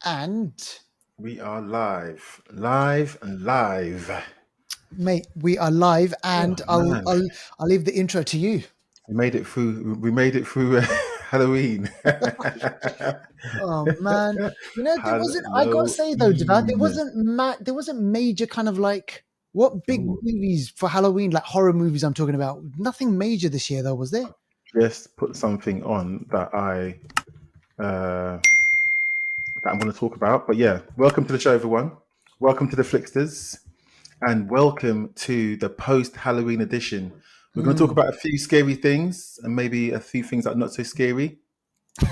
And We are live. mate, we are live, Oh and I'll man, I'll I'll leave the intro to you. we made it through. We made it through Halloween. Oh man, there wasn't. I gotta say though, Devad, Halloween. there wasn't major kind of like what big Oh, movies for Halloween, like horror movies. I'm talking about. Nothing major this year though, was there? just put something on uh, that I'm going to talk about. But yeah, welcome to the show, everyone. Welcome to the Flixters, and welcome to the post Halloween edition. We're going to talk Mm, about a few scary things and maybe a few things that are not so scary,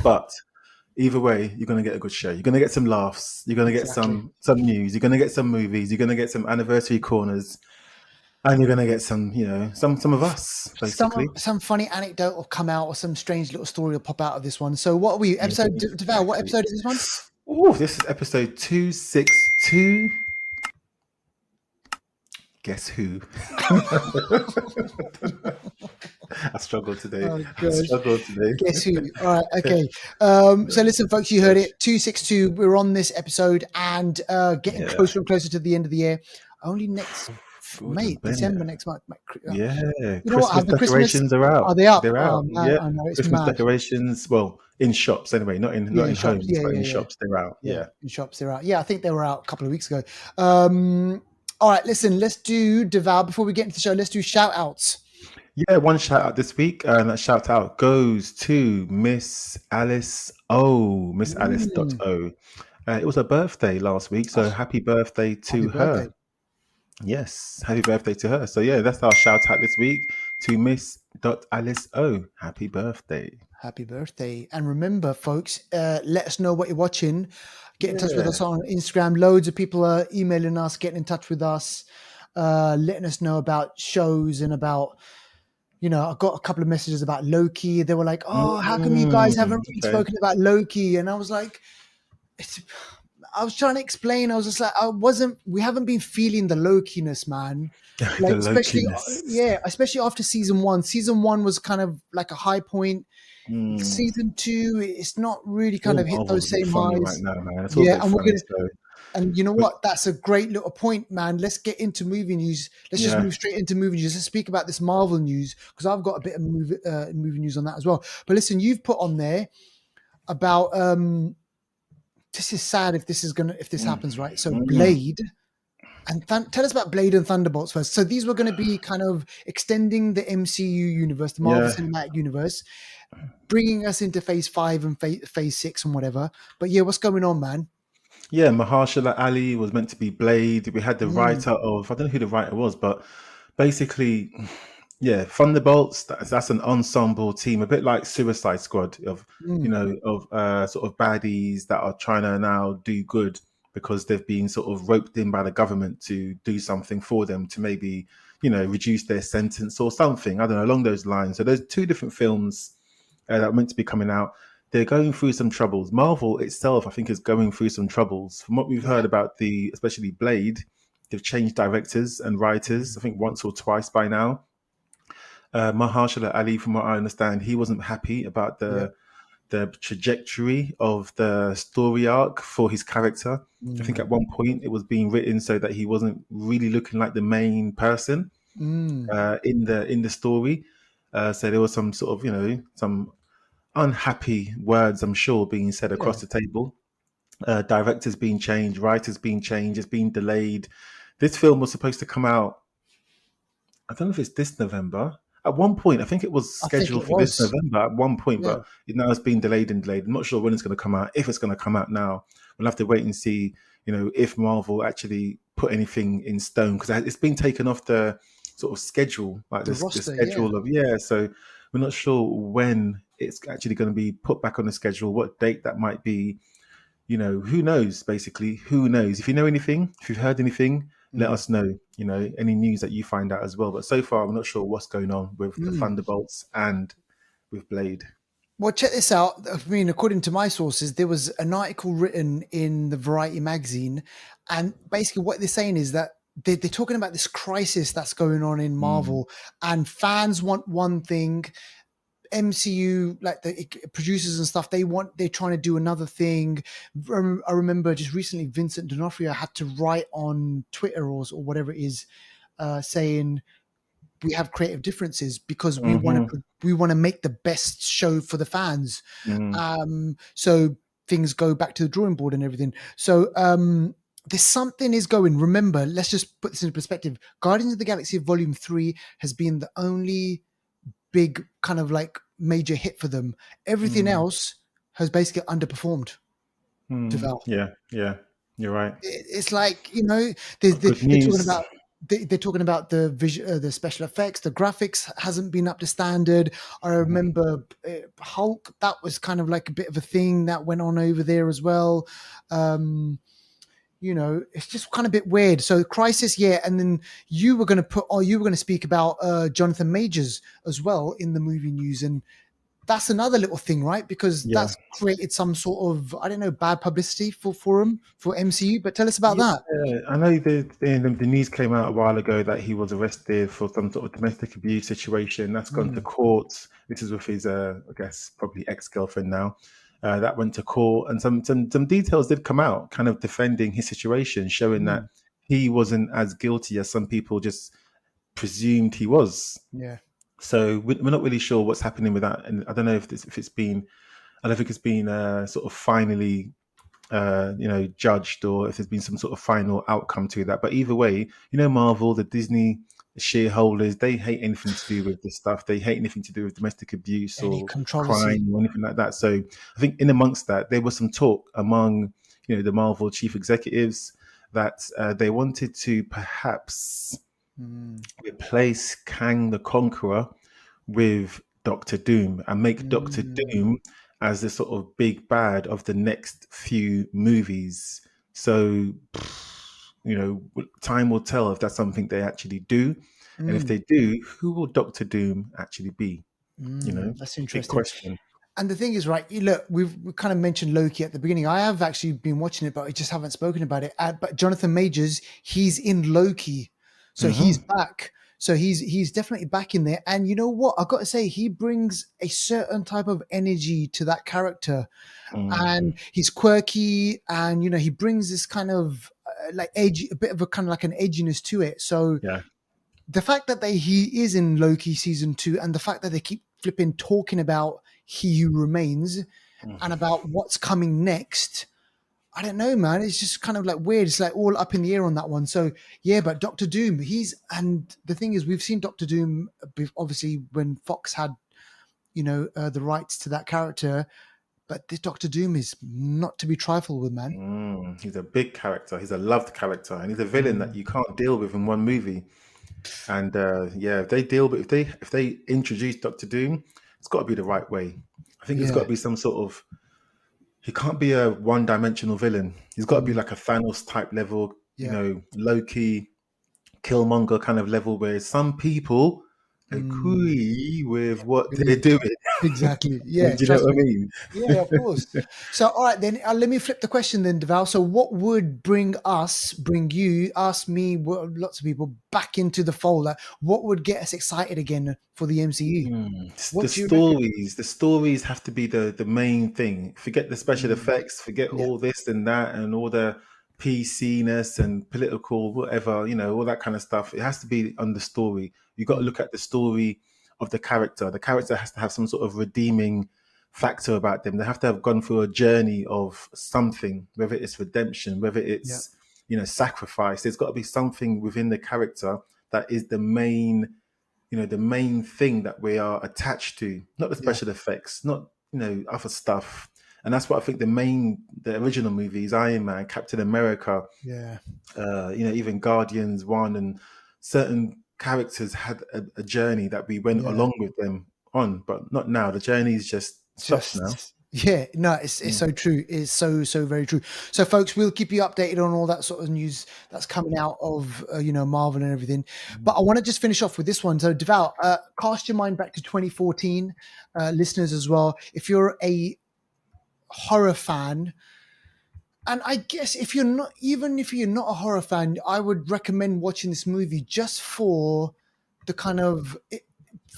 but either way, you're going to get a good show. You're going to get some laughs. You're going to get exactly. some news. You're going to get some movies. You're going to get some anniversary corners, and you're going to get some, some of us basically. Some funny anecdote will come out, or some strange little story will pop out of this one. So, what are we? Episode Deval, what Exactly. episode is this one? Oh, this is episode 262. Guess who? I struggled today. Oh I gosh. struggled today. Guess who? All right, okay. So listen, folks, you heard Gosh. it. 262. We're on this episode and getting Yeah. closer and closer to the end of the year. Only next Gordon Bennett. December next month. Yeah, You know what? Christmas Have the Christmas? decorations are Are out. they up? They're out. Oh man, Yeah, I know it's Christmas mad. decorations. Well, in shops anyway, not in Yeah, not in in shops. homes, Yeah, but yeah, in yeah, shops they're out. yeah. Yeah, In shops, they're out. Yeah, I think they were out a couple of weeks ago. All right, listen. Let's do Deval before we get into the show. Let's do shout outs. yeah. One shout out this week, and that shout out goes to Miss Alice O. Miss Alice dot Mm. O. It was her birthday last week, so Oh, happy birthday happy to birthday. her. Yes, happy birthday to her. So yeah, that's our shout out this week to Miss Alice O. Happy birthday. Happy birthday. And remember, folks, let us know what you're watching. Get in touch with us Yeah. on Instagram. Loads of people are emailing us, getting in touch with us, letting us know about shows and about, I got a couple of messages about Loki. They were like, oh, how come you guys haven't really Okay. spoken about Loki? And I was like, I was trying to explain. I was just like, we haven't been feeling the Loki-ness, man. The Like, Lokiness. especially after season one. Season one was kind of like a high point. Mm. Season two, it's not really kind All of hit Marvel's those a bit same funny right highs. now, man. It's all a Yeah, bit and funny. So, you know but what? That's a great little point, man. Let's get into movie news. Let's just yeah, move straight into movie news. Let's speak about this Marvel news because I've got a bit of movie news on that as well. But listen, you've put on there about this is sad if this happens, right? So mm, Blade. And tell us about Blade and Thunderbolts first. So these were going to be kind of extending the MCU universe, the Marvel yeah, Cinematic Universe, bringing us into Phase 5 and Phase 6 and whatever. But yeah, what's going on, man? yeah. Mahershala Ali was meant to be Blade. We had the Mm, writer of, I don't know who the writer was, but basically, yeah, Thunderbolts. That's an ensemble team, a bit like Suicide Squad mm, of sort of baddies that are trying to now do good because they've been sort of roped in by the government to do something for them to maybe reduce their sentence or something. I don't know, along those lines. So there's two different films that are meant to be coming out. They're going through some troubles. Marvel itself, I think, is going through some troubles. From what we've yeah. heard about especially Blade, they've changed directors and writers, I think once or twice by now. Mahershala Ali, from what I understand, he wasn't happy about Yep. the trajectory of the story arc for his character. I think at Mm, one point it was being written so that he wasn't really looking like the main person mm, in the story. So there was some sort of some unhappy words, I'm sure, being said yeah. across the table. Directors being changed, writers being changed, it's been delayed. This film was supposed to come out, I don't know if it's this November. At one point, I think it was I think scheduled it for this was. November at one point, Yeah. but now it's been delayed and delayed. I'm not sure when it's going to come out, if it's going to come out now. We'll have to wait and see, if Marvel actually put anything in stone because it's been taken off the sort of schedule, like The the roster, yeah. schedule of, yeah. So we're not sure when it's actually going to be put back on the schedule, what date that might be. Who knows, basically, who knows? If you know anything, if you've heard anything, let Mm, us know, any news that you find out as well. But so far, I'm not sure what's going on with the mm. Thunderbolts and with Blade. Well, check this out. I mean, according to my sources, there was an article written in the Variety magazine, and basically what they're saying is that they're talking about this crisis that's going on in Mm, Marvel, and fans want one thing, MCU, like the producers and stuff, they're trying to do another thing. I remember just recently Vincent D'Onofrio had to write on Twitter or whatever it is, saying we have creative differences because Hmm. we want to make the best show for the fans. Mm. So things go back to the drawing board and everything. So there's something is going. Remember, let's just put this into perspective. Guardians of the Galaxy Volume 3 has been the only big kind of like major hit for them. Everything Mm. else has basically underperformed, Mm. Deval. Yeah, yeah, you're right. It's like, you know, Got good they're talking news. about they're talking about the special effects, the graphics hasn't been up to standard. I remember Hulk, that was kind of like a bit of a thing that went on over there as well. Um, you know, it's just kind of a bit weird. So Crisis, yeah, and then you were going to speak about Jonathan Majors as well in the movie news, and that's another little thing, right? Because Yeah. that's created some sort of, I don't know, bad publicity for him, for MCU. But tell us about Yeah, that. I know the news came out a while ago that he was arrested for some sort of domestic abuse situation. That's gone to Mm, court. This is with his, I guess, probably ex-girlfriend now. That went to court, and some details did come out, kind of defending his situation, showing that mm, he wasn't as guilty as some people just presumed he was. yeah. So we're not really sure what's happening with that, and I don't know if it's been. I don't think it's been sort of finally judged, or if there's been some sort of final outcome to that. But either way, Marvel, the Disney shareholders, they hate anything to do with this stuff. They hate anything to do with domestic abuse Any or controversy. crime or anything like that. So I think in amongst that, there was some talk among, the Marvel chief executives that they wanted to perhaps Mm, replace Kang the Conqueror with Doctor Doom and make Doctor mm, Doom as the sort of big bad of the next few movies. So, time will tell if that's something they actually do. And if mm, they do, who will Doctor Doom actually be? that's Big interesting. question. And the thing is, right? You look, we kind of mentioned Loki at the beginning. I have actually been watching it, but I just haven't spoken about it. But Jonathan Majors, he's in Loki, so he's Hmm. back. So he's definitely back in there. And you know what? I've got to say, he brings a certain type of energy to that character, Mm. and he's quirky, and he brings this kind of like edge, a bit of a kind of like an edginess to it. So Yeah. the fact that he is in Loki season 2, and the fact that they keep flipping talking about He Who Remains and Mhm. about what's coming next, I don't know, man. It's just kind of like weird. It's like all up in the air on that one. So yeah, but Doctor Doom, and the thing is, we've seen Doctor Doom obviously when Fox had the rights to that character, but this Doctor Doom is not to be trifled with, man. He's a big character. He's a loved character, and he's a villain that Mm, you can't deal with in one movie. And yeah, if they deal with if they introduce Doctor Doom, it's got to be the right way. I think there's got yeah, to be some sort of. He can't be a one-dimensional villain. He's got to be mm, like a Thanos type level, yeah, Loki, Killmonger kind of level, where some people mm, agree with what they're really, doing. exactly. Do Yeah, you know trust what I me. mean? Yeah, of course. So, all right, then let me flip the question then, Deval. So, what would bring you, us, me, lots of people back into the fold? Like, what would get us excited again for the MCU? The What do you reckon? stories have to be the main thing. Forget the special Mm, effects, forget yeah, all this and that and all the PC-ness and political whatever, all that kind of stuff. It has to be on the story. You got to mm, look at the story of the character. The character has to have some sort of redeeming factor about them. They have to have gone through a journey of something, whether it's redemption, whether yeah, it's sacrifice. There's got to be something within the character that is the main thing that we are attached to, not the yeah, special effects, not other stuff. And that's what I think the original movies, Iron Man, Captain America, yeah. even Guardians One, and certain characters had a journey that we went Yeah. along with them on, but not now. The journey's just stopped now. Just yeah, no, it's Mm. so true. It's so very true. So, folks, we'll keep you updated on all that sort of news that's coming out of Marvel and everything. But I want to just finish off with this one. So, Devout, cast your mind back to 2014, listeners as well. If you're a horror fan, and I guess if you're not, even if you're not a horror fan, I would recommend watching this movie just for the kind of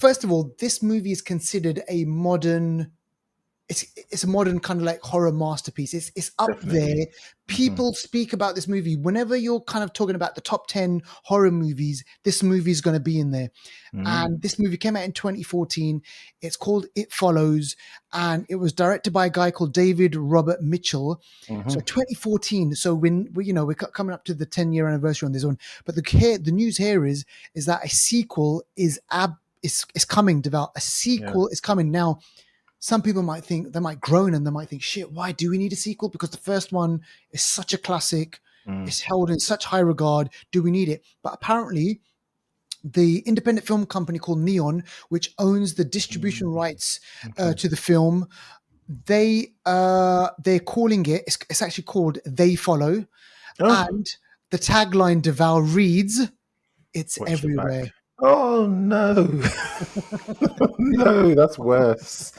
first of all, this movie is considered a modern. It's a modern kind of like horror masterpiece. It's up there. Definitely. Hmm. People speak about this movie whenever you're kind of talking about the top 10 horror movies. This movie is going to be in there. And this movie came out in 2014. It's called It Follows, and it was directed by a guy called David Robert Mitchell. So Hmm. 2014. So when we're coming up to the 10-year anniversary on this one. But the news here is that a sequel is coming. Develop a Yeah. sequel is coming now. Some people might think, they might groan and they might think, shit, why do we need a sequel? Because the first one is such a classic. Mm. It's held in such high regard. Do we need it? But apparently, the independent film company called Neon, which owns the distribution rights Okay. to the film, they're calling it. It's actually called They Follow, Oh, and the tagline Deval reads, "It's watch your back. everywhere." Oh no. No, that's worse.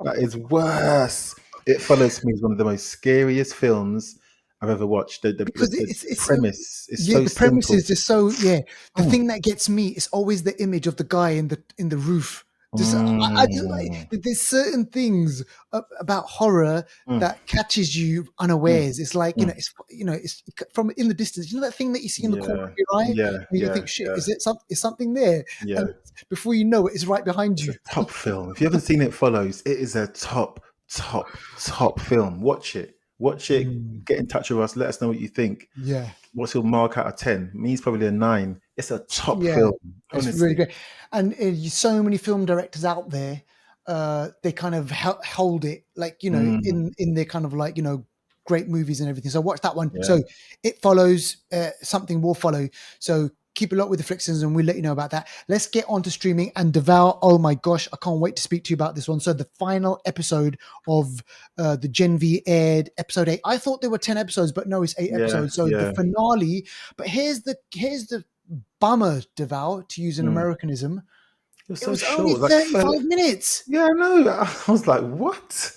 That is worse. It Follows Me is one of the most scariest films I've ever watched. Because The it's so, premise is yeah, so the premise simple. is just so, yeah. The Mm. thing that gets me is always the image of the guy in the roof. Just I just Mm. like, there's certain things about horror Mm. that catches you Mm. unawares. It's like, Mm. it's from in the distance. You know that thing that you see in the corner Yeah, of your eye, yeah, and you yeah, think, shit, yeah, is something there? yeah. And before you know it, it's right behind It's a you. top film. If you haven't seen It Follows, it is a top film. Watch it. Watch it. Mm, Get in touch with us. Let us know what you think. yeah. What's your mark out of 10? Me's probably a 9. It's a top Yeah, film, it's really honestly. great, and so many film directors out there, they kind of hold it like Mm, in their kind of like great movies and everything. So watch that one. yeah, So It Follows, something will follow. So keep a lot with the Flixters, and we'll let you know about that. Let's get on to streaming and Devour. Oh my gosh, I can't wait to speak to you about this one. So the final episode of the Gen V aired, episode 8. I thought there were 10 episodes, but no, it's 8 yeah, episodes. So the yeah. finale. But here's the bummer, Deval, to use an Mm. Americanism. It was It so was only short. Like, 35 minutes. yeah, no. I was like, what?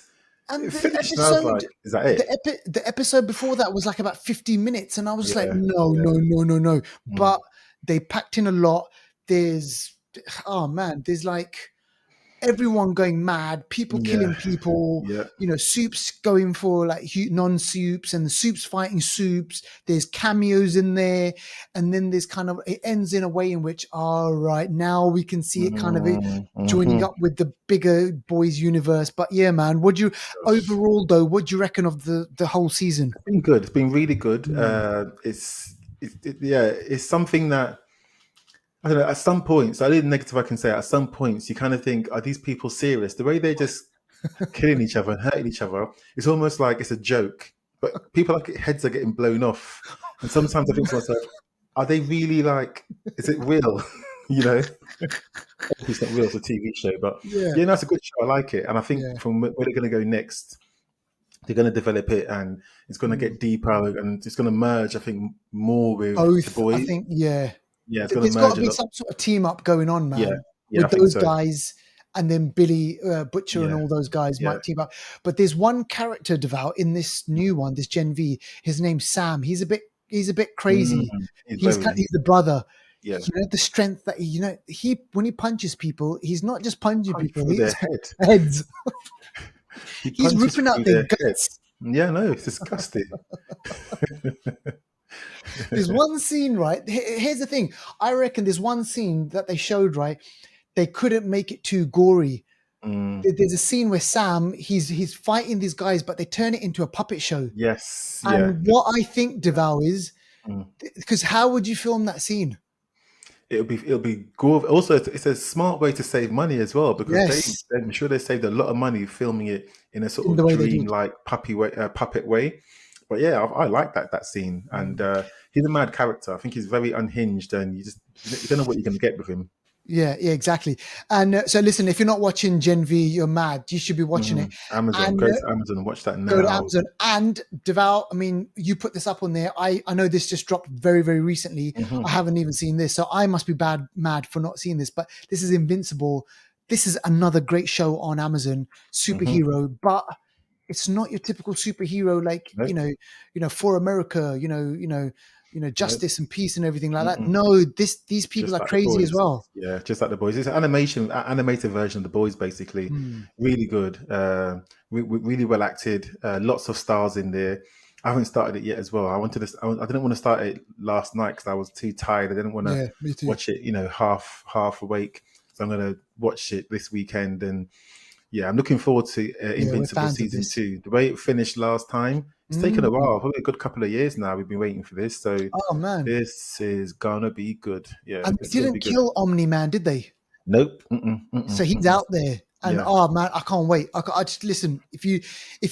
And It the finished, and I was like, episode, is that it? the episode before that was like about 50 minutes. And I was just like, Yeah, no, yeah. no, no, no, no. Mm. But they packed in a lot. There's, oh man, there's like everyone going mad, people Yeah, killing people, yeah. soups going for like non-soups, and the soups fighting soups. There's cameos in there, and then there's kind of, it ends in a way in which, all right, now we can see it kind of joining Mm-hmm. up with the bigger boys universe. But yeah, man, overall though, what do you reckon of the whole season? It's been good. It's been really good. Mm. Yeah, it's something that I don't know. At some points, I did negative. I can say at some points, you kind of think, are these people serious? The way they're just killing each other and hurting each other, it's almost like it's a joke. But people like heads are getting blown off, and sometimes I think to myself, are they really like? Is it real? you know, it's not real. It's a TV show, but Yeah, yeah, no, it's a good show. I like it, and I think yeah. from where they're going to go next, they're going to develop it, and it's going to Mm. get deeper, and it's going to merge. I think more with the Both, I boys. think, yeah. Yeah, it's going to There's got merge to a be lot. some sort of team up going on, Yeah, man, yeah, I with think those so. guys, and then Billy Butcher and Yeah, all those guys yeah. might team up. But there's one character, Devout, in this new one, this Gen V. His name's Sam. He's a bit crazy. He's He's very the brother. yeah. The strength that he when he punches people, he's not just punching Punch people. through their He's head. heads. He He's punches ripping out through their their head. guts. Yeah, no, it's disgusting. There's one scene, right? Here's the thing. I reckon there's one scene that they showed, right? They couldn't make it too gory. Mm, There's a scene where Sam he's fighting these guys, but they turn it into a puppet show. yes, yeah. And what I think, Deval, is Mm. because how would you film that scene? It'll be gore. Also, it's a smart way to save money as well because Yes, I'm sure they saved a lot of money filming it in a sort in the of way they did. dream-like puppet way. But yeah, I like that scene, and Mm. he's a mad character. I think he's very unhinged, and you don't know what you're going to get with him. Yeah, exactly. And so, listen, if you're not watching Gen V, you're mad. You should be watching it. Amazon, And go to Amazon and watch that go to now. Amazon. And Deval, I mean, you put this up on there. I know this just dropped very, very recently. I Hmm. haven't even seen this, so I must be mad for not seeing this. But this is Invincible. This is another great show on Amazon, Hmm. superhero, but it's not your typical superhero like Nope. for America. Nope. justice and peace and everything like that. Mm-mm. No, these people Just are like the crazy as boys. well. Yeah, just like the boys. It's an animated version of the boys, basically. Mm, Really good. Really well acted. Lots of stars in there. I haven't started it yet as well. I didn't want to start it last night because I was too tired. I didn't want to yeah, me too. watch it, half awake. So I'm gonna watch it this weekend, and yeah, I'm looking forward to Yeah, we're Invincible fans of season this. 2. The way it finished last time, it's taken a Mm. while, probably a good couple of years now. We've been waiting for this, so Oh man, this is gonna be good. Yeah, and this they is gonna be didn't good. kill Omni Man, did they? Nope. Mm-mm, So mm-mm, he's mm-mm. out there, and Yeah. oh man, I can't wait. I just listen. If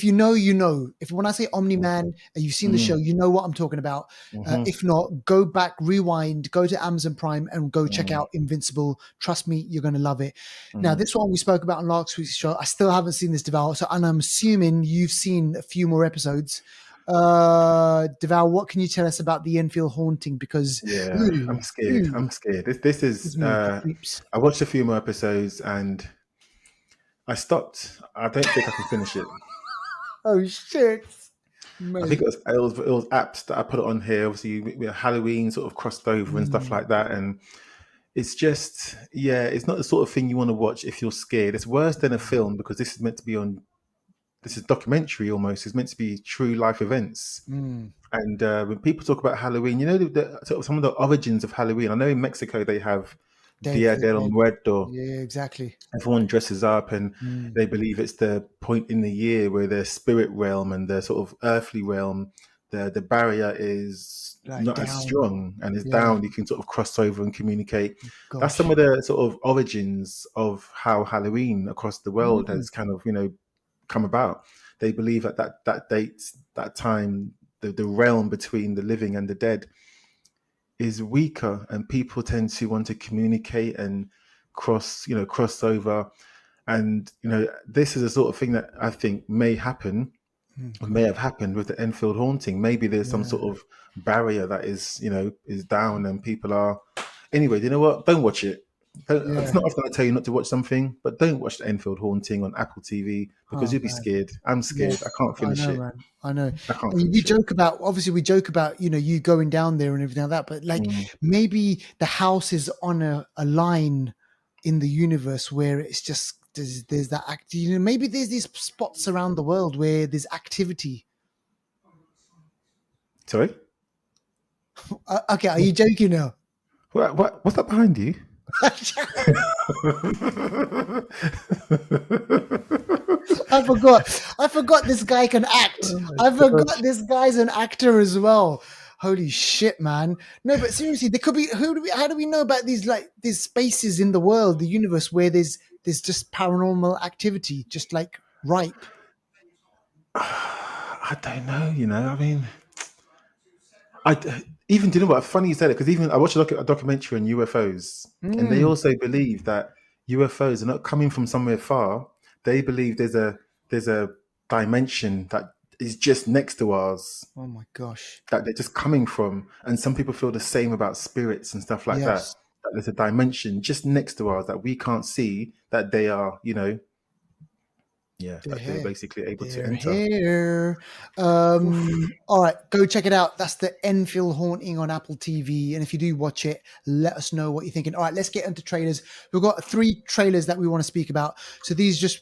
you know, you know. If when I say Omni Man and you've seen the show, Mm, you know what I'm talking about. mm-hmm, If not, go back, rewind, go to Amazon Prime, and go check mm, out Invincible. Trust me, you're gonna love it. Now, mm. this one we spoke about on last week's show. I still haven't seen this, Deval. So, and I'm assuming you've seen a few more episodes. Deval, what can you tell us about the Enfield haunting? Because Yeah, ooh, I'm scared. ooh, I'm scared. This gives is. me the creeps. I watched a few more episodes and I stopped. I don't think I can finish it. Oh shit, I think mate. it was apps that I put it on here. Obviously, Halloween sort of crossed over and stuff Mm, like that, and it's just it's not the sort of thing you want to watch if you're scared. It's worse than a film because this is meant to be on. This is documentary almost. It's meant to be true life events. mm. And when people talk about Halloween, sort of some of the origins of Halloween. I know in Mexico they have Day Dia for the del dead. Muerto. Yeah, exactly. Everyone dresses up and Mm. they believe it's the point in the year where their spirit realm and their sort of earthly realm, the barrier is Like not as down. strong and is Yeah. down. You can sort of cross over and communicate. That's some Gosh. of the sort of origins of how Halloween across the world Mm. has kind of, come about. They believe at that date, that time, the realm between the living and the dead is weaker, and people tend to want to communicate and cross over. And this is a sort of thing that I think may happen, Mm. or may have happened with the Enfield haunting. Maybe there's some Yeah. sort of barrier that is down, and people are. Anyway, you know what? Don't watch it. It's Yeah. not often I tell you not to watch something, but don't watch the Enfield haunting on Apple TV because Oh you'll be man. scared. I'm Yeah. scared. I can't I finish know, it. man. I know. I can't And we finish it. joke about obviously we joke about, you going down there and everything like that, but like Mm. maybe the house is on a line in the universe where it's just there's that act, maybe there's these spots around the world where there's activity. Sorry. Okay, are you joking now? What's that behind you? I forgot. I forgot this guy can act. Oh my I forgot gosh. this guy's an actor as well. Holy shit, man! No, but seriously, there could be. How do we know about these spaces in the world, the universe, where there's just paranormal activity, just like ripe? I don't know. I mean, even do you know what? Funny you said it because even I watched a documentary on UFOs, and they Mm. also believe that UFOs are not coming from somewhere far. They believe there's a dimension that is just next to ours Oh my gosh! that they're just coming from, and some people feel the same about spirits and stuff like that. Yes, That there's a dimension just next to ours that we can't see that they are, they're that they're here. basically able to They're enter. here. All right, go check it out. That's the Enfield Haunting on Apple TV. And if you do watch it, let us know what you're thinking. All right, let's get into trailers. We've got 3 trailers that we want to speak about. So these just,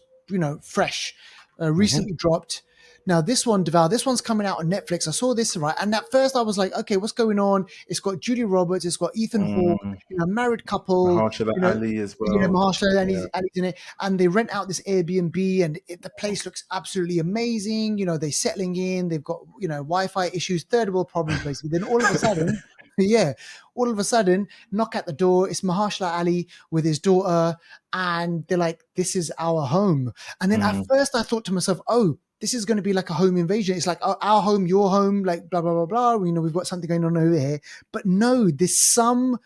fresh, Hmm. recently dropped. Now this one, Deval, this one's coming out on Netflix. I saw this, right? And at first I was like, okay, what's going on? It's got Julia Roberts, it's got Ethan Hawke, Mm, married couple, Mahershala you know, Ali as well. Mahershala and Yeah. Ali's in it, and they rent out this Airbnb, and the place looks absolutely amazing. They're settling in. They've got Wi-Fi issues, third world problems basically. Then all of a sudden, yeah, all of a sudden, knock at the door. It's Mahershala Ali with his daughter, and they're like, "This is our home." And then at Mm, first, I thought to myself, "Oh." This is going to be like a home invasion. It's like our home, your home, like blah, blah, blah, blah. We've got something going on over here. But no, there's some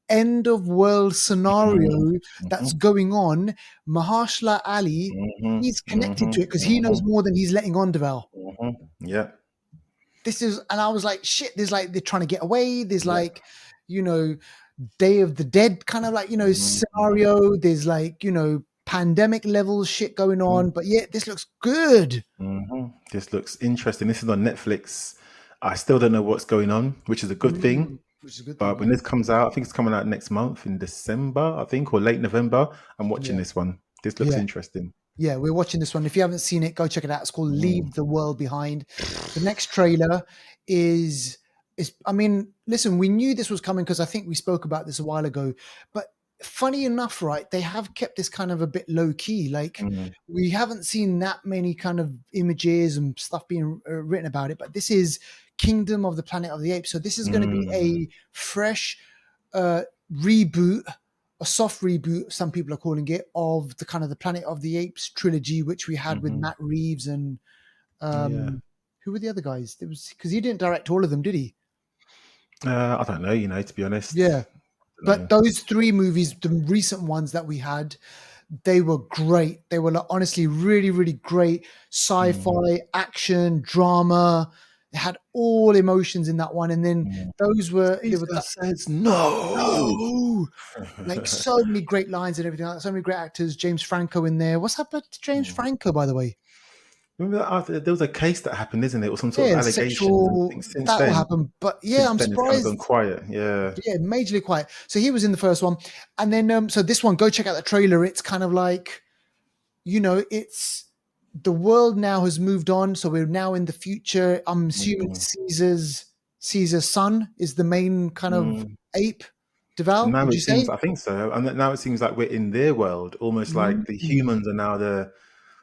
end of world mm, scenario that's mhm, going on. Mahershala Ali, mhm, he's connected mhm, to it because he knows mhm, more than he's letting on, Deval. mhm. Yeah, And I was like, shit, there's like, they're trying to get away. There's yeah. like, you know, Day of the Dead kind of like, Mhm, mhm, scenario. There's like, pandemic level shit going mhm, on. But yeah, this looks good. mhm. This looks interesting. This is on Netflix. I still don't know what's going on, which is a good thing. Which is a good thing, But when yeah. this comes out, I think it's coming out next month in December, I think, or late November. I'm watching Yeah. this one. This looks Yeah. interesting. Yeah, we're watching this one. If you haven't seen it, go check it out. It's called Mm, Leave the World Behind. The next trailer is I mean, listen, we knew this was coming because I think we spoke about this a while ago. But funny enough, right, they have kept this kind of a bit low key. Like mm, we haven't seen that many kind of images and stuff being written about it. But this is Kingdom of the Planet of the Apes. So this is going to be mm, a fresh uh, reboot, a soft reboot, some people are calling it, of the kind of the Planet of the Apes trilogy, which we had with mhm. Matt Reeves and Yeah. who were the other guys? It was because he didn't direct all of them, did he? I don't know, to be honest. Yeah. I don't But know. those three movies, the recent ones that we had, they were great. They were like, honestly really, really great Mm, sci-fi, action, drama. They had all emotions in that one. And then mm. those were there were Caesar says no. no, like so many great lines and everything, like so many great actors. James Franco in there. What's happened to James Mm. Franco, by the way? Remember that there was a case that happened, isn't it? Or some sort of Yeah, allegations. And I sexual think since that will then, happen. But yeah, I'm it's kind of gone surprised. quiet. Yeah. Yeah, majorly quiet. So he was in the first one, and then so this one, go check out the trailer. It's kind of like, it's the world now has moved on, so we're now in the future. I'm assuming Mm, Caesar's son is the main kind of mm. ape. And Deval, now would it you seems, say? I think so. And now it seems like we're in their world, almost like the Mm. humans are now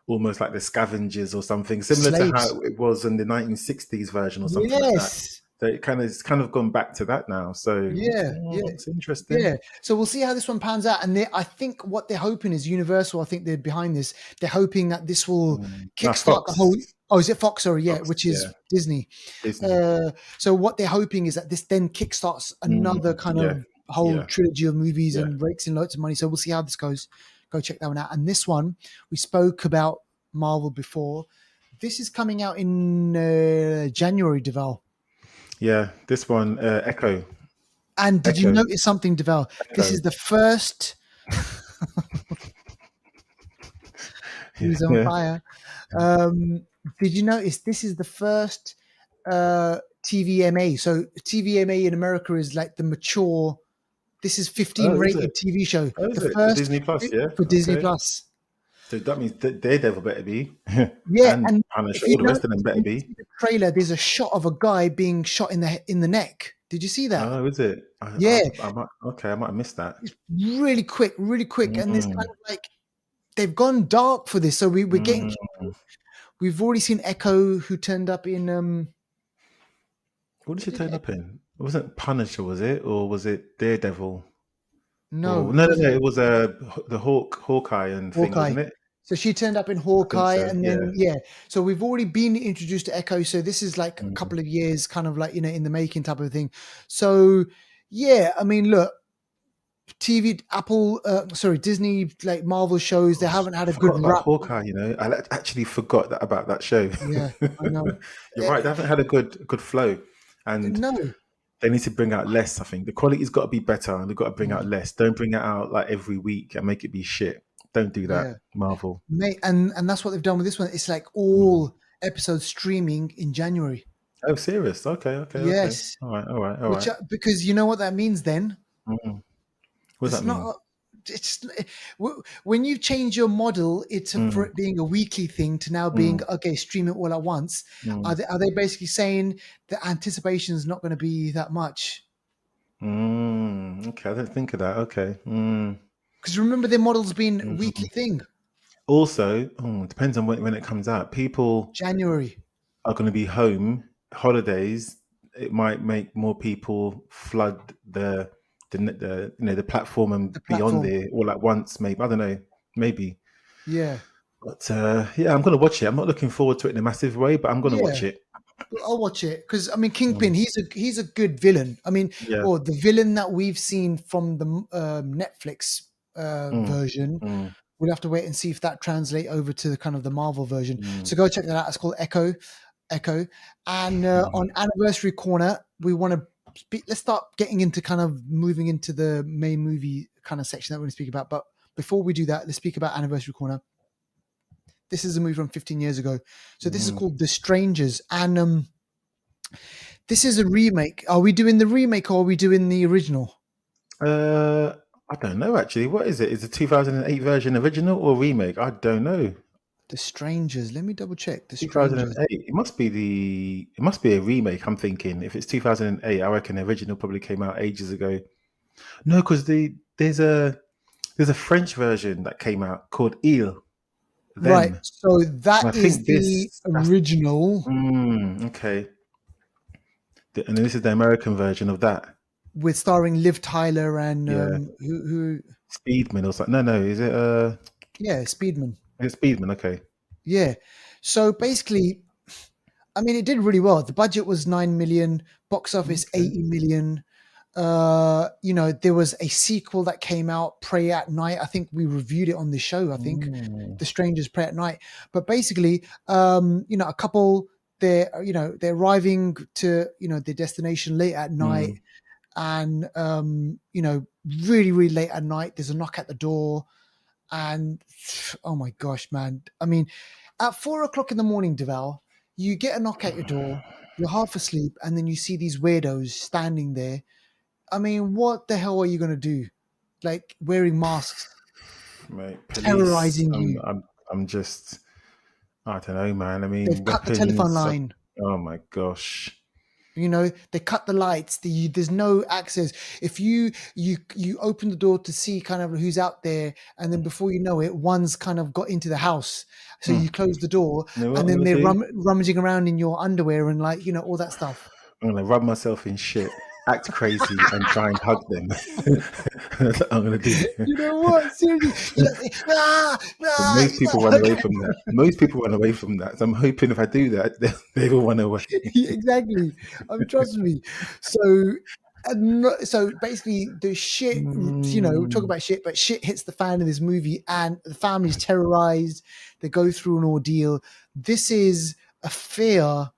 almost like the scavengers or something, similar to how Slaves. it was in the 1960s version or something like that. Yes. So it's kind of gone back to that now. So Yeah. Yeah. it's interesting. Yeah, so we'll see how this one pans out, and I think what they're hoping is Universal. I think they're behind this. They're hoping that this will No, kickstart the whole. Fox, Oh, is it Fox? Sorry, yeah, Fox, which yeah, is Disney. Disney. So what they're hoping is that this then kickstarts another kind Yeah, of whole yeah, trilogy of movies yeah. and rakes in loads of money. So we'll see how this goes. Go check that one out. And this one, we spoke about Marvel before. This is coming out in January, Deval. Yeah, this one, And did you Echo, notice something, Deval? This Echo. is the first. Yeah, He's on yeah. fire. Did you notice this is the first TVMA? So TVMA in America is like the mature. This is 15 Oh, is it? rated TV show. Oh, The is it for first Disney Plus? Yeah. for Disney Okay. Plus. So that means Daredevil better be, Yeah, and and Punisher. if you All the know rest of them better when you be. see the trailer, there's a shot of a guy being shot in the neck. Did you see that? Oh, is it? Yeah, I might. Okay, I might have missed that. it's really quick, and this kind Mm, of like they've gone dark for this. So we're getting mm. we've already seen Echo who turned up in What did what she did turn up in? It wasn't Punisher, was it, or was it Daredevil? no, Or it no, wasn't it was the Hawkeye and thing, Hawkeye. wasn't it? So she turned up in I think Hawkeye, so. and Yeah. then yeah. So we've already been introduced to Echo. So this is like a Mm. couple of years, kind of like in the making type of thing. So yeah, I mean, look, TV, Apple, sorry, Disney, like Marvel shows, they haven't had I a good forgot about rap. Hawkeye. Actually forgot about that show. Yeah, I know. You're right. They haven't had a good flow, and No, they need to bring out less. I think the quality's got to be better, and they've got to bring out Mm, less. Don't bring it out like every week and make it be shit. Don't do that, yeah, Marvel. mate, and that's what they've done with this one. It's like Mm. all episodes streaming in January. Oh, serious? Okay, okay, okay. Yes, All right, all right, all which right. because you know what that means then. Mm. What does It's that mean? not. It's when you change your model, for Mm, it being a weekly thing to now being mm, okay, stream it all at once. mm, Are they basically saying the anticipation is not going to be that much? Okay, I didn't think of that. Okay. Mm, Because remember, their model's been a mhm. weekly thing. Also, depends on when it comes out. People January, are going to be home holidays. It might make more people flood the platform the and be on platform. there all at once. Maybe I don't know. Maybe, Yeah, but yeah, I'm going to watch it. I'm not looking forward to it in a massive way, but I'm going to yeah. watch it. Well, I'll watch it because I mean, Mm, Kingpin. He's a good villain. I mean, yeah. well, the villain that we've seen from the Netflix Mm, version. mm, We'll have to wait and see if that translate over to the kind of the Marvel version. mm, So go check that out. It's called Echo. Echo. And mm, on Anniversary Corner, we want to let's start getting into kind of moving into the main movie kind of section that we're going to speak about. But before we do that, let's speak about Anniversary Corner. This is a movie from 15 years ago. So this is mm. called The Strangers. And This is a remake. Are we doing the remake or are we doing the original? Uh, I don't know actually. What is it? Is the 2008 version original or remake? I don't know. The Strangers. Let me double check. The Strangers. 2008. It must be the. It must be a remake. I'm thinking. If it's 2008, I reckon the original probably came out ages ago. No, because there's a French version that came out called Il Right. Them, So that and I is think the this. That's original okay. And then this is the American version of that. with starring Liv Tyler and Yeah, who Speedman or something. No, no. yeah, Speedman. Is it Speedman? Okay. Yeah. So basically, I mean, it did really well. The budget was 9 million, box office Okay. 80 million. There was a sequel that came out, Pray at Night. I think we reviewed it on the show. I think Mm, The Strangers Pray at Night. But basically, a couple they're arriving to their destination late at night, mm. and really really late at night. There's a knock at the door, and oh my gosh, man! I mean, at 4 o'clock in the morning, Deval, you get a knock at your door. You're half asleep, and then you see these weirdos standing there. I mean, what the hell are you gonna do? Like wearing masks, Mate, police. terrorizing you. I'm just. I don't know, man. I They've mean, cut the telephone weapons. line. Oh my gosh. They cut the lights. There's no access. If you open the door to see kind of who's out there, and then before you know it, one's kind of got into the house. So Hmm. you close the door, You know what and I'm then gonna they're do? rummaging around in your underwear and like all that stuff. I'm gonna rub myself in shit, act crazy, and try and hug them. That's what I'm gonna do. You know what? Seriously, you don't say, ah, But ah, most people run away from that. Most people run away from that. So I'm hoping if I do that, they will run away. exactly. Trust me. So, so basically, the shit. Talk Mm, about shit, but shit hits the fan in this movie, and the family's terrorized. They go through an ordeal. This is a fear,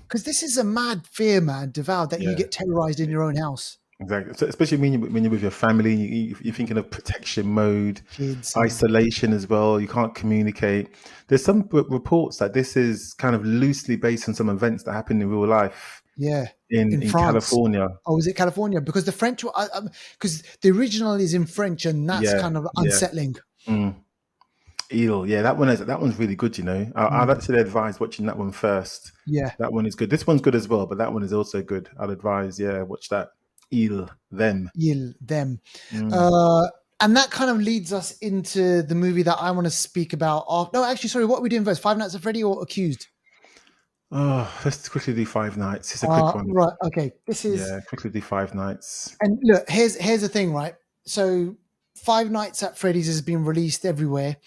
because this is a mad fear, man. Devout that you yeah, get terrorized in your own house, exactly. So especially when you're with your family, you're thinking of protection mode, kids, and isolation as well. You can't communicate. There's some reports that this is kind of loosely based on some events that happened in real life yeah, in in France. California. Oh, is it California? Because the French, because the original is in French, and that's Yeah, kind of yeah. unsettling. Mm. Eel, yeah, that one's really good. I'd Mm, actually advise watching that one first. yeah. That one is good. This one's good as well, but that one is also good. I'd advise, yeah, watch that. Eel, them. Them. Mm. Uh, and that kind of leads us into the movie that I want to speak about. No, actually, sorry, what are we doing first? Five Nights at Freddy or Accused? Oh, let's quickly do Five Nights. It's a quick one. Right. Okay. This is, Yeah, quickly do Five Nights. and look, here's the thing, right? So, Five Nights at Freddy's has been released everywhere,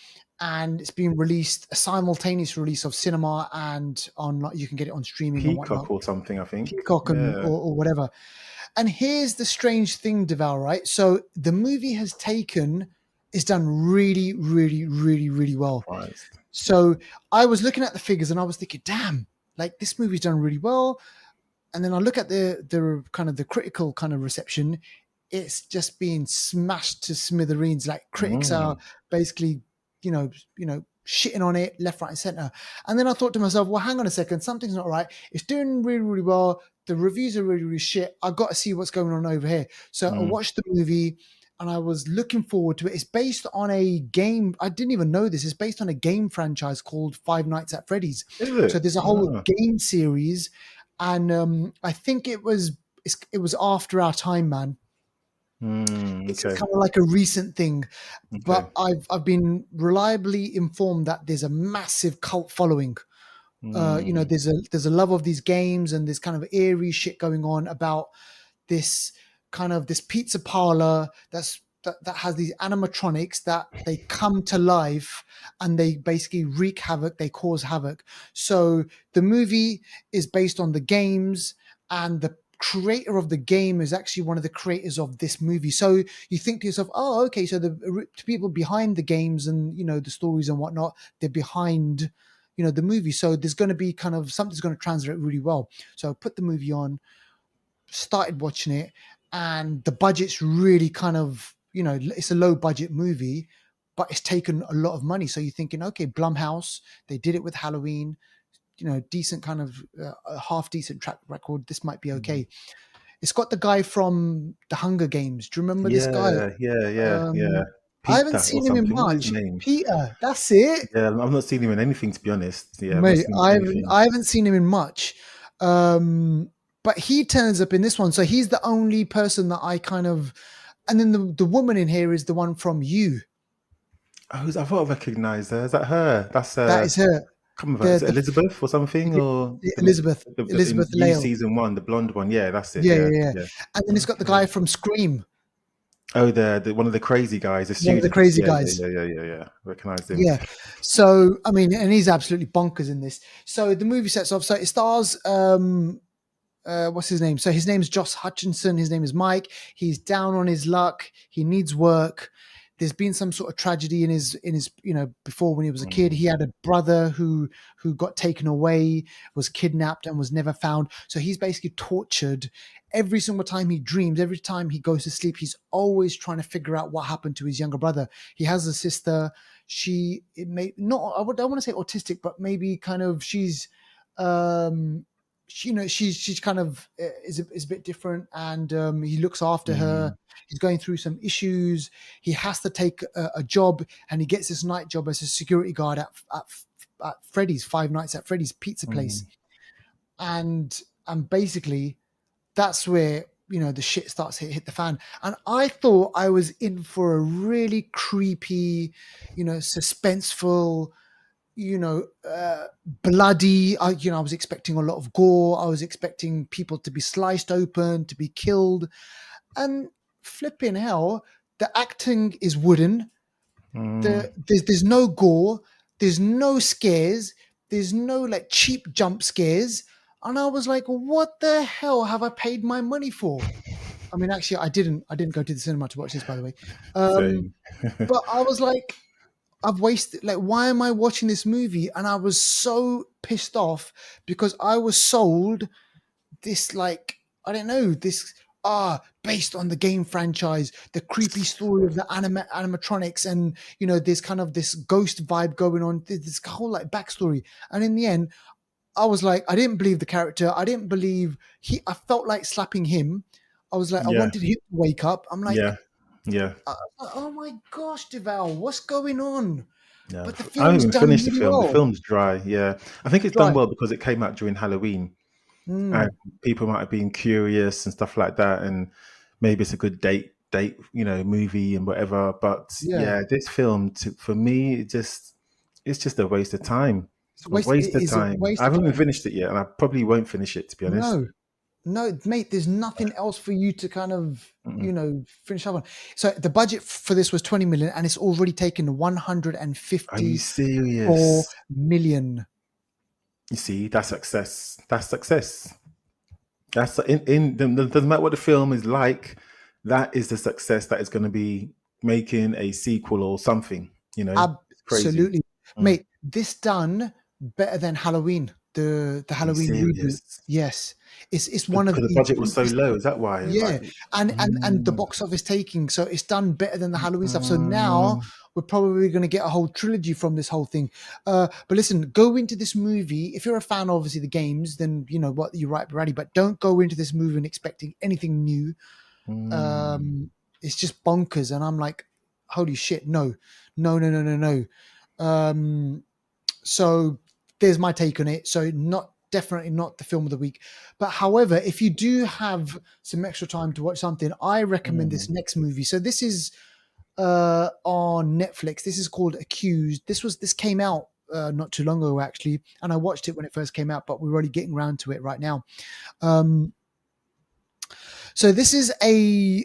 and it's been released a simultaneous release of cinema and on. You can get it on streaming and whatnot, Peacock or something, I think. Peacock and Yeah, or whatever. And here's the strange thing, Deval, right? So the movie is done really, really, really, really well. surprised. So I was looking at the figures and I was thinking, damn, like this movie's done really well. And then I look at the kind of the critical kind of reception. It's just being smashed to smithereens. Like critics are Mm, basically, shitting on it left, right, and center. And then I thought to myself, well, hang on a second, something's not right. It's doing really, really well. The reviews are really, really shit. I got to see what's going on over here. So I mm. watched the movie and I was looking forward to it. It's based on a game. I didn't even know this. It's based on a game franchise called Five Nights at Freddy's. Is So it? there's a whole Ah, game series, and I think it was after our time, man. This is okay, kind of like a recent thing, okay. but I've been reliably informed that there's a massive cult following. Mm, There's a love of these games, and there's kind of eerie shit going on about this this pizza parlor that has these animatronics that they come to life and they basically wreak havoc, they cause havoc. So the movie is based on the games, and the creator of the game is actually one of the creators of this movie. So you think to yourself, oh, okay, so the people behind the games and the stories and whatnot, they're behind the movie. So there's going to be kind of something's going to translate really well. So I put the movie on, started watching it, and the budget's really kind of it's a low budget movie, but it's taken a lot of money. So you're thinking, okay, Blumhouse, they did it with Halloween. decent kind of a half decent track record. This might be Mm. okay. It's got the guy from the Hunger Games. Do you remember this guy? Yeah. I haven't Peacock or seen him in something. What's his much. name? Peter, that's it. Yeah, I've not seen him in anything, to be honest. Yeah, I've not Mate, seen him I in haven't anything. I haven't seen him in much. But he turns up in this one. So he's the only person that I kind of, and then the woman in here is the one from You. Oh, I thought I recognised her. Is that her? That's That is her. come on, The is it the Elizabeth or something? Or Elizabeth in Elizabeth You Lale. season one, the blonde one? Yeah, that's it. Yeah, Yeah, yeah, yeah. yeah. And then it's got the Okay. guy from Scream, Oh, the one of the crazy guys, the one of the students. crazy Yeah, guys. yeah. Recognised him. Yeah. So I mean, and he's absolutely bonkers in this. So the movie sets off. So it stars what's his name? So his name's Josh Hutchinson. His name is Mike. He's down on his luck. He needs work. There's been some sort of tragedy in his before when he was a kid. Mm, He had a brother who got taken away, was kidnapped and was never found. So he's basically tortured. Every single time he dreams, every time he goes to sleep, he's always trying to figure out what happened to his younger brother. He has a sister. It may not, I don't want to say autistic, but maybe kind of she's she's kind of is a bit different, and he looks after her. mm, He's going through some issues. He has to take a job, and he gets this night job as a security guard at Freddy's, Five Nights at Freddy's pizza place. mm. And basically that's where the shit starts hit the fan. And I thought I was in for a really creepy, suspenseful, you know, uh, bloody. I was expecting a lot of gore. I was expecting people to be sliced open, to be killed, and flipping hell, the acting is wooden. Mm. There's no gore. There's no scares. There's no like cheap jump scares. And I was like, what the hell have I paid my money for? I mean, actually, I didn't. I didn't go to the cinema to watch this, by the way. Um, Same. but I was like, I've wasted, like, why am I watching this movie? And I was so pissed off because I was sold this, like, I don't know, this based on the game franchise, the creepy story of the animatronics, and there's kind of this ghost vibe going on, this whole like backstory. And in the end, I was like, I didn't believe the character. I didn't believe I felt like slapping him. I was like, I Yeah, wanted him to wake up. I'm like, yeah, yeah, oh my gosh, Deval, what's going on? yeah. But the I haven't film's even done finished the really film. The well. film's dry. Yeah, I think it's done Right. well because it came out during Halloween, and Mm, people might have been curious and stuff like that, and maybe it's a good date, movie and whatever. But yeah. yeah, this film, for me, it's just a waste of time. It's a A waste. It waste of is a time. I waste of haven't even time. finished it yet, and I probably won't finish it, to be honest. No, no, mate. There's nothing else for you to kind of Mm-mm. finish up on. So the budget for this was 20 million, and it's already taken Are you 154 serious? million. You see, that's success. That's success. That's doesn't matter what the film is like. That is the success that is going to be making a sequel or something. It's crazy. Absolutely, Mm. mate. This done better than Halloween. The Are you Halloween reboot. serious? Yes, it's one of Because the the budget was so biggest. low. Is that why? Yeah, Like, and the mm, box office taking, so it's done better than the Halloween stuff. So now mm, we're probably going to get a whole trilogy from this whole thing. But listen, go into this movie if you're a fan, of, obviously, the games. Then you know what, you're right, Brady. But don't go into this movie and expecting anything new. mm, Um, it's just bonkers, and I'm like, holy shit, no, no, no, no, no, no. So there's my take on it. So not definitely not the film of the week. But however, if you do have some extra time to watch something, I recommend this mm, next movie. So this is on Netflix. This is called Accused. This came out not too long ago actually, and I watched it when it first came out, but we're already getting around to it right now. Um, so this is a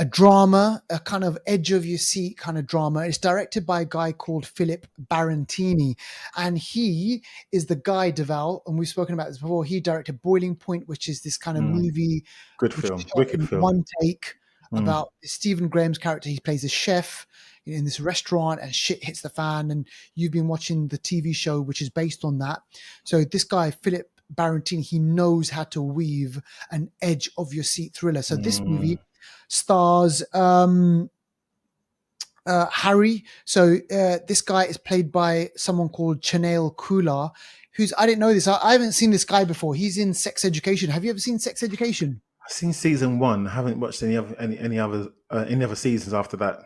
drama, a kind of edge of your seat kind of drama. It's directed by a guy called Philip Barantini, and he is the guy, Deval, and we've spoken about this before. He directed Boiling Point, which is this kind of mm. movie Good which is film. shot Wicked in film. one take Mm, about Stephen Graham's character. He plays a chef in this restaurant, and shit hits the fan. And you've been watching the TV show, which is based on that. So this guy, Philip Barantini, he knows how to weave an edge of your seat thriller. So this mm, movie stars Harry. So this guy is played by someone called Chanel Kula, who's I didn't know this. I haven't seen this guy before. He's in Sex Education. Have you ever seen Sex Education? I've seen season one. I haven't watched any other seasons after that.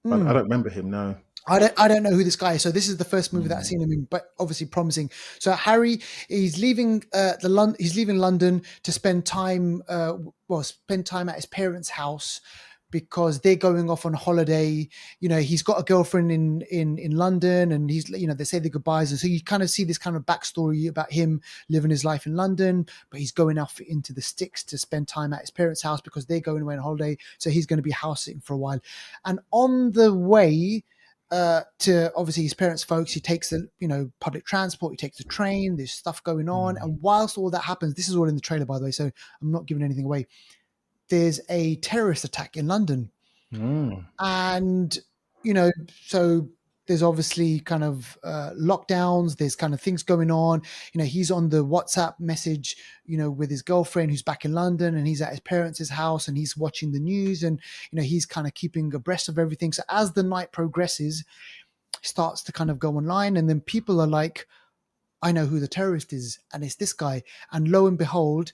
But I Hmm. don't remember him. No. I don't know who this guy is. So this is the first movie that I've Mm. seen him in, but obviously promising. So Harry, he's leaving he's leaving London to spend time spend time at his parents' house because they're going off on holiday. You know, he's got a girlfriend in London, and he's they say their goodbyes, and so you kind of see this kind of backstory about him living his life in London, but he's going off into the sticks to spend time at his parents' house because they're going away on holiday. So he's going to be house sitting for a while, and on the way to obviously his parents' folks, he takes the public transport, he takes the train. There's stuff going on, Mm. and whilst all that happens, this is all in the trailer, by the way, so I'm not giving anything away. There's a terrorist attack in London, Mm. and you know, so there's obviously kind of lockdowns. There's kind of things going on. He's on the WhatsApp message, with his girlfriend who's back in London, and he's at his parents' house, and he's watching the news, and he's kind of keeping abreast of everything. So as the night progresses, starts to kind of go online, and then people are like, I know who the terrorist is, and it's this guy. And lo and behold,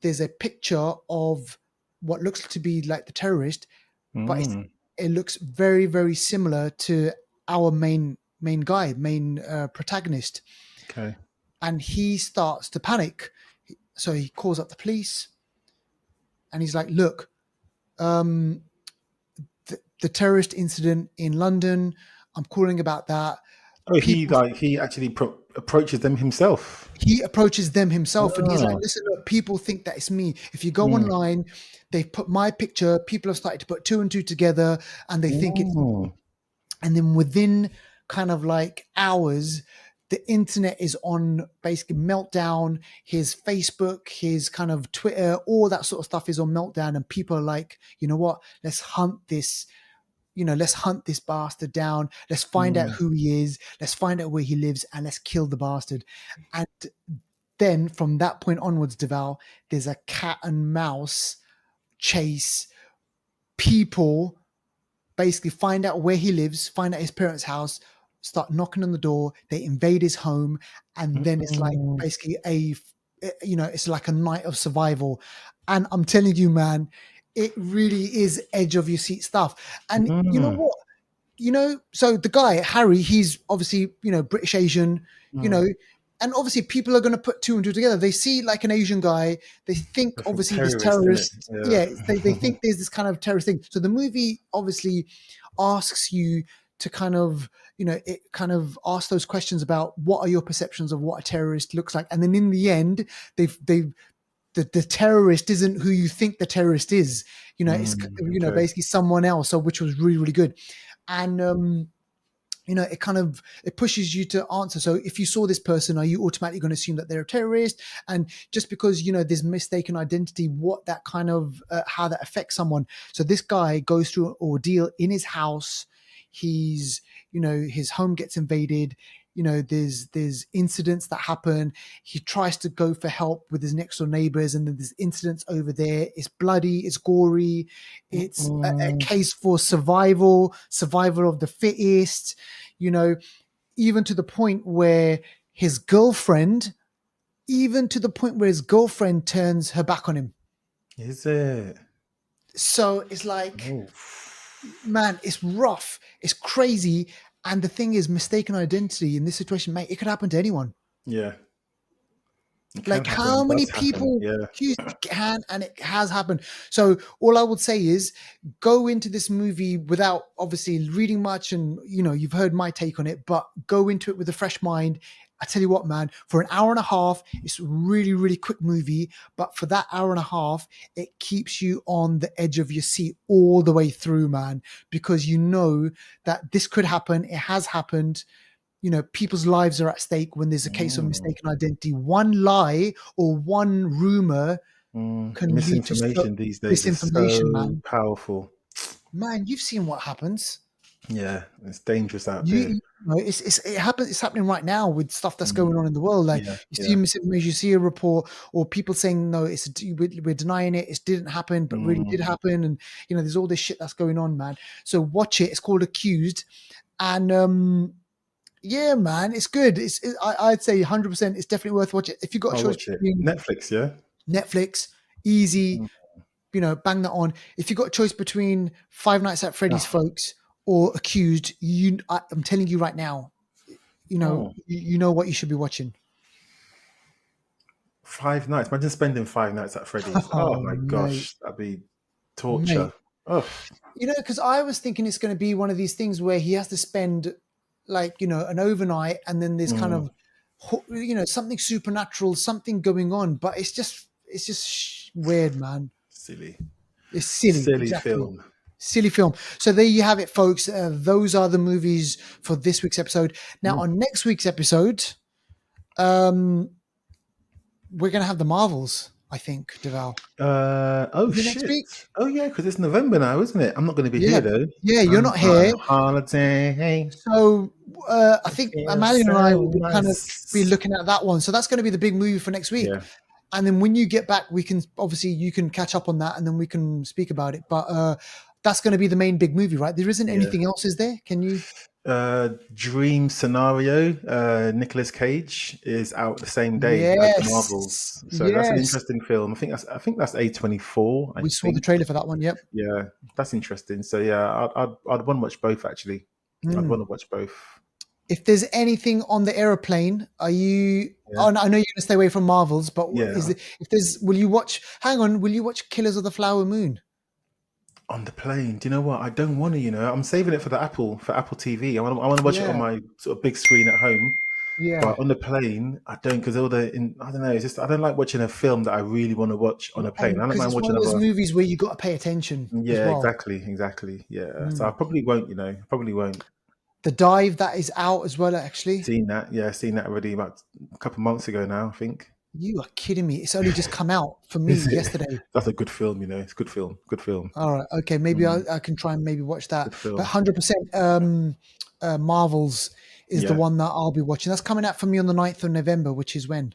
there's a picture of what looks to be like the terrorist, but Mm. it looks very, very similar to our main protagonist. Okay. And he starts to panic. So he calls up the police, and he's like, look, um, the terrorist incident in London, I'm calling about that. Oh, People he actually approaches them himself. He approaches them himself, and he's like, Oh. listen, look, people think that it's me. If you go Mm. online, they've put my picture, people have started to put two and two together, and they think it's me. Mm. And then within kind of like hours, the internet is on basically meltdown. His Facebook, his kind of Twitter, all that sort of stuff is on meltdown, and people are like, you know what, let's hunt this bastard down. Let's find out Mm. who he is. Let's find out where he lives, and let's kill the bastard. And then from that point onwards, Deval, there's a cat and mouse chase. People basically find out where he lives, find out his parents' house, start knocking on the door. They invade his home, and then it's like Mm. basically it's like a night of survival. And I'm telling you, man, it really is edge of your seat stuff. And you know Mm. what? So the guy, Harry, he's obviously, British Asian, you know, Mm. and obviously people are going to put two and two together. They see like an Asian guy, they think I think obviously this terrorist, isn't it? terrorist, yeah, they Yeah. think there's this kind of terrorist thing. So the movie obviously asks you to kind of, it kind of asks those questions about what are your perceptions of what a terrorist looks like. And then in the end, the terrorist isn't who you think the terrorist is. It's, Okay. basically someone else. So which was really, really good. And it pushes you to answer. So if you saw this person, are you automatically going to assume that they're a terrorist? And just because there's mistaken identity, what that kind of how that affects someone. So this guy goes through an ordeal in his house. He's his home gets invaded. There's incidents that happen. He tries to go for help with his next door neighbors, and then there's incidents over there. It's bloody, it's gory, it's a Mm. case for survival of the fittest. you know even to the point where his girlfriend turns her back on him. Is it? So it's like, Oh. man, it's rough, it's crazy. And the thing is, mistaken identity in this situation, mate, it could happen to anyone. Yeah. It can Like, happen. how It many does happen. people Yeah. can, and it has happened. So all I would say is go into this movie without obviously reading much, and you've heard my take on it, but go into it with a fresh mind. I tell you what, man, for an hour and a half, it's a really, really quick movie, but for that hour and a half, it keeps you on the edge of your seat all the way through, man, because that this could happen. It has happened. People's lives are at stake when there's a case of Mm. mistaken identity. One lie or one rumor Mm. can lead to Misinformation these days is misinformation, so man. powerful. Man, you've seen what happens. Yeah. It's dangerous out You, there. you know, it happens. It's happening right now with stuff that's Mm. going on in the world. Like Yeah. you see Yeah. misinformation, you see a report, or people saying no, we're denying it. It didn't happen, but really did Mm. happen. And there's all this shit that's going on, man. So watch it. It's called Accused, and Yeah, man, it's good. I'd say 100%. It's definitely worth watching. If you've got a I'll choice watch it. between Netflix, yeah. Netflix, easy, Mm. bang that on. If you've got a choice between Five Nights at Freddy's, Ah, folks, or Accused, I'm telling you right now, oh, you know what you should be watching. 5 nights. Imagine spending 5 nights at Freddy's. Oh Oh, my mate, gosh, that'd be torture. mate. Oh, Because I was thinking it's going to be one of these things where he has to spend like, an overnight, and then there's kind mm, of, something supernatural, something going on, but it's just weird, man. silly, It's silly, silly exactly. film. Silly film. So there you have it, folks. Those are the movies for this week's episode. Now, Mm. on next week's episode, um, we're going to have the Marvels, I think, Deval. Oh Is it next shit. week? Oh yeah, because it's November now, isn't it? I'm not going to be Yeah. here though. Yeah, you're I'm not on here. holiday. So I It think feels Amalia and I so will kind of be nice. looking at that one. So that's going to be the big movie for next week. Yeah, And then when you get back, we can obviously you can catch up on that, and then we can speak about it. But that's going to be the main big movie, right? There isn't yeah. anything else, is there? Can you? Dream Scenario. Nicolas Cage is out the same day as the Yes, Marvels, so that's an yes. interesting film. I think that's A24. I We saw the think. trailer for that one. Yep. Yeah, that's interesting. So yeah, I'd want to watch both actually. I'd want Mm. to watch both. If there's anything on the aeroplane, are you? Yeah, Oh, no, I know you're going to stay away from Marvels, but yeah. if there's, will you watch? Hang on, will you watch Killers of the Flower Moon? On the plane, do you know what? I don't want to. I'm saving it for Apple TV. I want to watch it on Yeah, my sort of big screen at home. yeah. But on the plane, I don't because I don't know. It's just I don't like watching a film that I really want to watch on a plane. And I don't because mind it's one watching of those other. movies where you got to pay attention as Yeah, well. exactly. Yeah. So I Mm. probably won't. Probably won't. The Dive that is out as well. Actually, Seen that. Yeah, seen that already about a couple of months ago now. I think. you are kidding me. It's only just come out for me Is it? yesterday. That's a good film. It's a good film. Good film. All right, okay, maybe Mm, I can try and maybe watch that. good But film. 100%, Marvels is the Yeah. one that I'll be watching. That's coming out for me on the 9th of November, which is when?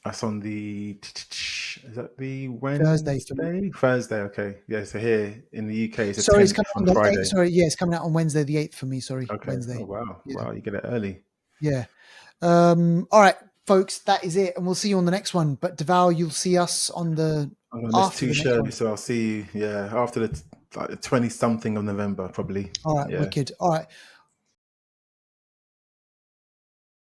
That's on the. Is that the Thursday for me. Wednesday? Thursday. Okay. Yeah. So here in the UK, it's the Sorry, it's 10th coming on on the 8th. Friday. Sorry, yeah, it's coming out on Wednesday, the 8th for me. Sorry, Okay. Oh Wednesday. wow. Yeah, Wow. You get it early. yeah. All right, folks, that is it, and we'll see you on the next one. But Deval, you'll see us on the I'm gonna miss after two the next Shirley, one. so I'll see you. Yeah, after the 20 something of November, probably. All right, Yeah. wicked. All right.